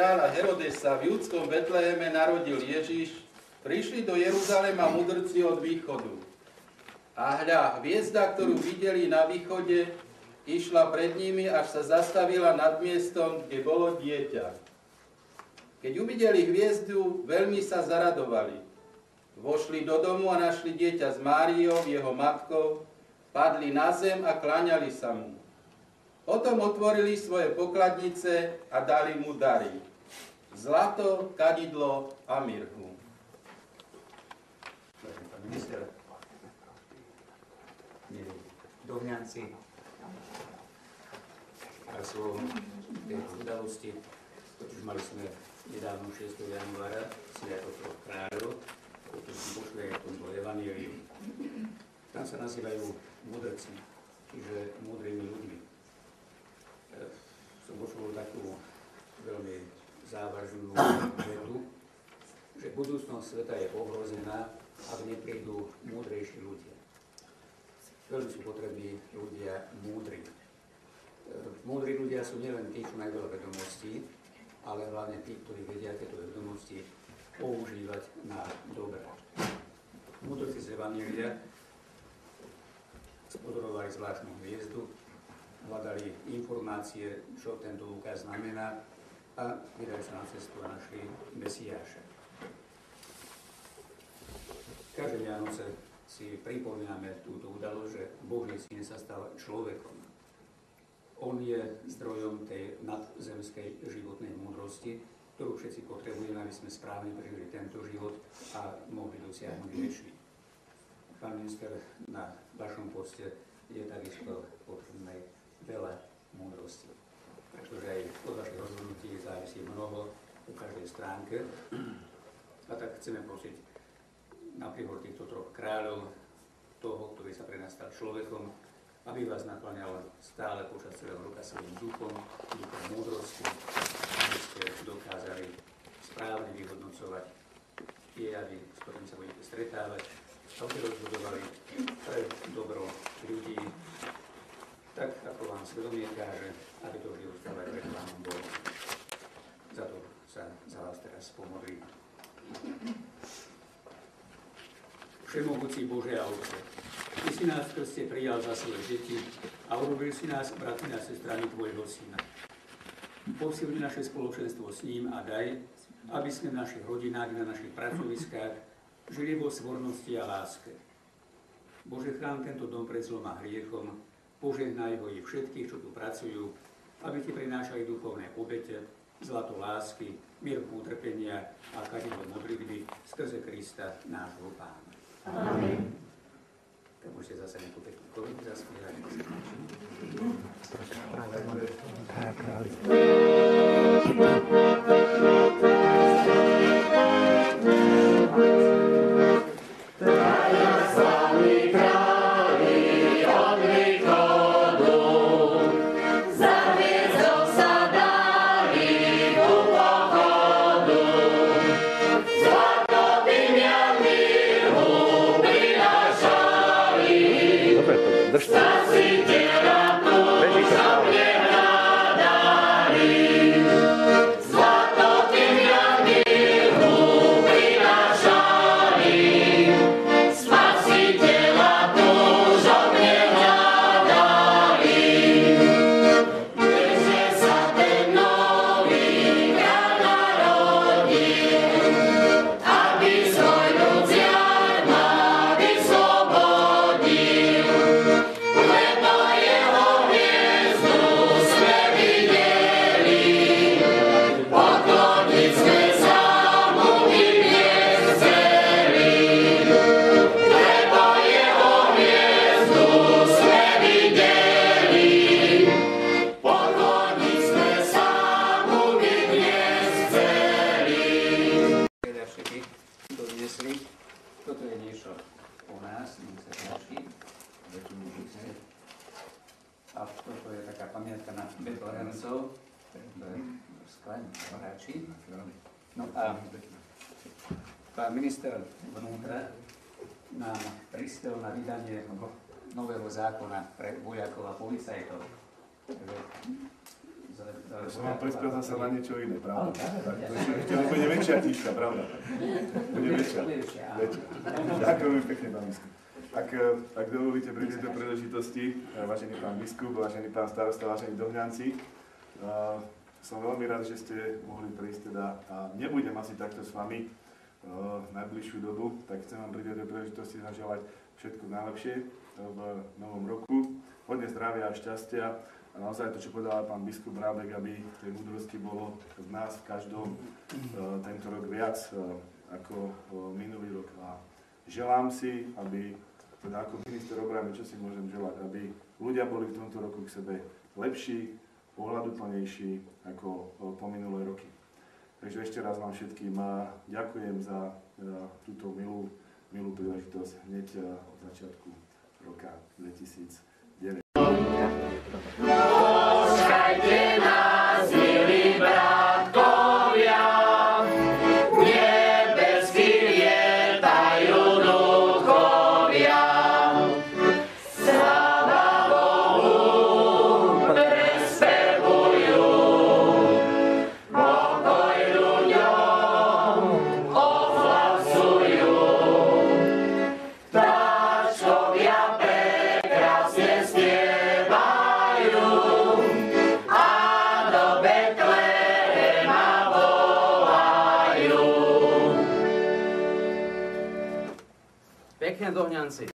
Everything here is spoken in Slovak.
kráľa Herodesa v judskom Betleheme narodil Ježiš, prišli do Jeruzalema mudrci od východu. A hľa, hviezda, ktorú videli na východe, išla pred nimi, až sa zastavila nad miestom, kde bolo dieťa. Keď uvideli hviezdu, veľmi sa zaradovali. Vošli do domu a našli dieťa s Máriou, jeho matkou, padli na zem a kláňali sa mu. Potom otvorili svoje pokladnice a dali mu dary. Zlato, kadidlo a mirhu. Pán minister, milí dohňanci, a slovo tejto udalosti, totiž mali sme nedávno 6. januára Sviatok Troch kráľov, ktorý som počul aj v tomto evanjeliu. Tam sa nazývajú mudrci, čiže múdrymi ľuďmi. Som počul takú veľmi závažnú vetu, že budúcnosť sveta je ohrozená, ak neprídu múdrejší ľudia. Veľmi sú potrební ľudia múdri. Múdri ľudia sú nielen tí, čo majú veľa vedomostí, ale hlavne tí, ktorí vedia tieto vedomosti používať na dobré. Múdrci z Evanjelia pozorovali zvláštnu hviezdu, hľadali informácie, čo tento úkaz znamená a vydali sa na cestu a našli Mesiáša. Každé Vianoce si pripomíname túto udalosť, že Boží syn sa stal človekom. On je zdrojom tej nadzemskej životnej múdrosti, ktorú všetci potrebujeme, aby sme správne prežili tento život a mohli dosiahnuť väčší. Pán minister, na vašom poste je takisto potrebné veľa múdrosti, pretože aj od vašich rozhodnutí závisí mnoho po každej stránke. A tak chceme prosiť na príhod týchto troch kráľov, toho, ktorý sa pre nás stal človekom, aby vás nakláňal stále počas celého roka svojím duchom múdrosti, aby ste dokázali správne vyhodnocovať tie javy, s ktorými sa budete stretávať, aby rozhodovali pre dobro ľudí, tak ako vám svedomie káže, aby to vždy ostalo aj pred Pánom Bohom. Za to sa za vás teraz pomodlím. Všemohúci Bože a Otče, Ty si nás v krste prijal za svoje deti a urobil si nás bratmi a sestrami Tvojho Syna. Posilni naše spoločenstvo s ním a daj, aby sme v našich rodinách, na našich pracoviskách žili vo svornosti a láske. Bože, chrán tento dom pred zlom a hriechom, požehnaj ho i všetkých, čo tu pracujú, aby Ti prinášali duchovné obete, zlato lásky, mier utrpenia a kadidlo modlitby skrze Krista, nášho Pána. Amen. Tak môžete zase nejakú peknú kolegu zaspievať. A toto je taká pamiatka na Betlehemcov, No a pán minister vnútra nám prispel na vydanie nového zákona pre vojakov a policajtov. Takže Som vám prispel zase na niečo iné, pravda? Ešte bude väčšia knižka, pravda? Bude väčšia. Ďakujem pekne, pán biskup. Ak dovolíte pri tejto príležitosti, vážený pán biskup, vážený pán starosta, vážení dohňanci, som veľmi rád, že ste mohli prísť teda a nebudem asi takto s vami najbližšiu dobu, tak chcem vám pri tejto príležitosti zaželať všetko najlepšie v novom roku. Hodne zdravia a šťastia a naozaj to, čo povedal pán biskup Rábek, aby tej múdrosti bolo v nás, v každom tento rok viac ako minulý rok. A želám si, aby, teda ako minister obrany, čo si môžem želať, aby ľudia boli v tomto roku k sebe lepší, ohľaduplnejší ako po minulé roky. Takže ešte raz vám všetkým ďakujem za túto milú príležitosť hneď od začiatku roka 2009. Poškajte nás, milí bratkovia, nebeský lietajú duchovia. Sláva Bohu, prespevujú, pokoj ľuďom ohlasujú. Vtáčkovia prekrásne spievajú a do Betlehema volajú. Pekne, Dohňanci.